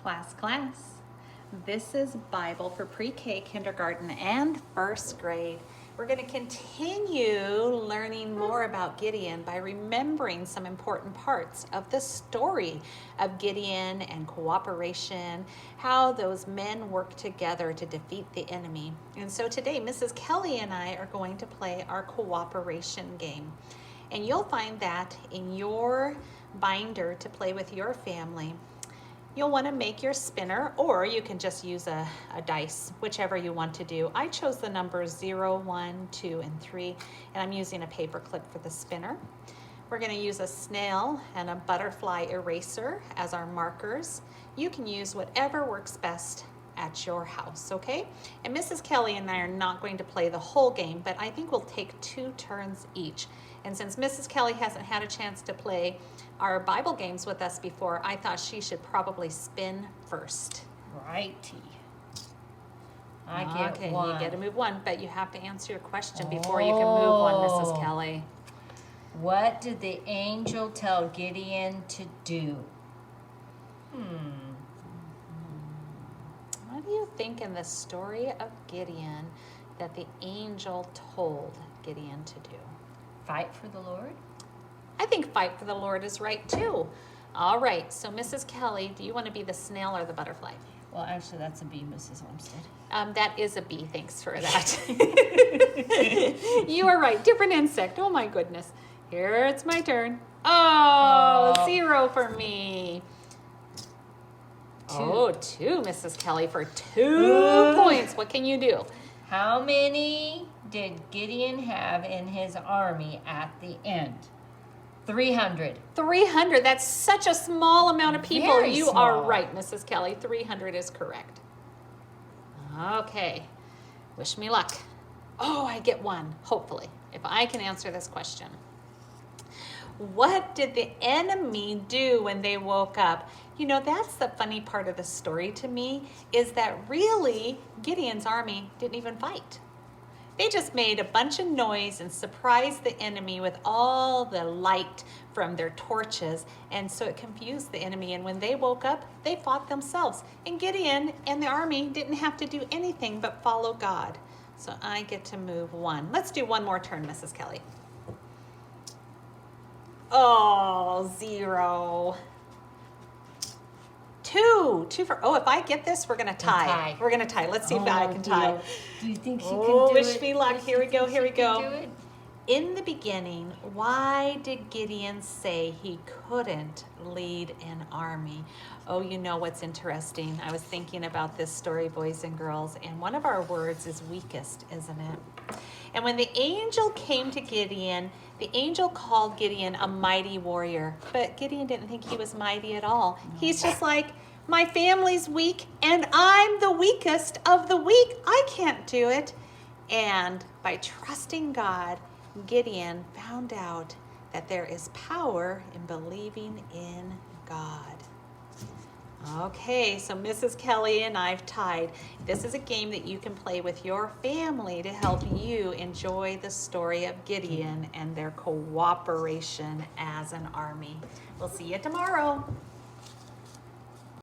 Class. This is Bible for pre-K, kindergarten, and first grade. We're going to continue learning more about Gideon by remembering some important parts of the story of Gideon and cooperation, how those men work together to defeat the enemy. And so today, Mrs. Kelly and I are going to play our cooperation game. And you'll find that in your binder to play with your family. You'll want to make your spinner, or you can just use a dice, whichever you want to do. I chose the numbers 0, 1, 2, and 3, and I'm using a paper clip for the spinner. We're going to use a snail and a butterfly eraser as our markers. You can use whatever works best at your house, okay? And Mrs. Kelly and I are not going to play the whole game, but I think we'll take 2 turns each. And since Mrs. Kelly hasn't had a chance to play our Bible games with us before, I thought she should probably spin first. Righty. I get one. You get to move one, but you have to answer your question before you can move one, Mrs. Kelly. What did the angel tell Gideon to do? What do you think in the story of Gideon that the angel told Gideon to do? Fight for the Lord? I think fight for the Lord is right too. All right, so Mrs. Kelly, do you want to be the snail or the butterfly? Well, actually, that's a bee, Mrs. Olmsted. That is a bee, thanks for that. You are right, different insect. Oh my goodness. Here, it's my turn. Oh, 0 for me. 2, Mrs. Kelly, for 2 points. What can you do? How many did Gideon have in his army at the end? 300. 300. That's such a small amount of people. Very you small. are right, Mrs. Kelly. 300 is correct. Okay. Wish me luck. Oh, I get 1, hopefully, if I can answer this question. What did the enemy do when they woke up? You know, that's the funny part of the story to me, is that really Gideon's army didn't even fight. They just made a bunch of noise and surprised the enemy with all the light from their torches, and so it confused the enemy, and when they woke up, they fought themselves. And Gideon and the army didn't have to do anything but follow God. So I get to move 1. Let's do 1 more turn, Mrs. Kelly. Oh, 0. 2 for, oh, if I get this, we're going to tie. We're going to tie. Let's see if I can tie. Do you think she can do it? Wish me luck. Here we go. Here we go. Do it? In the beginning, why did Gideon say he couldn't lead an army? Oh, you know what's interesting? I was thinking about this story, boys and girls, and one of our words is weakest, isn't it? And when the angel came to Gideon, the angel called Gideon a mighty warrior, but Gideon didn't think he was mighty at all. He's just like, my family's weak, and I'm the weakest of the weak. I can't do it. And by trusting God, Gideon found out that there is power in believing in God. Okay, so Mrs. Kelly and I've tied. This is a game that you can play with your family to help you enjoy the story of Gideon and their cooperation as an army. We'll see you tomorrow.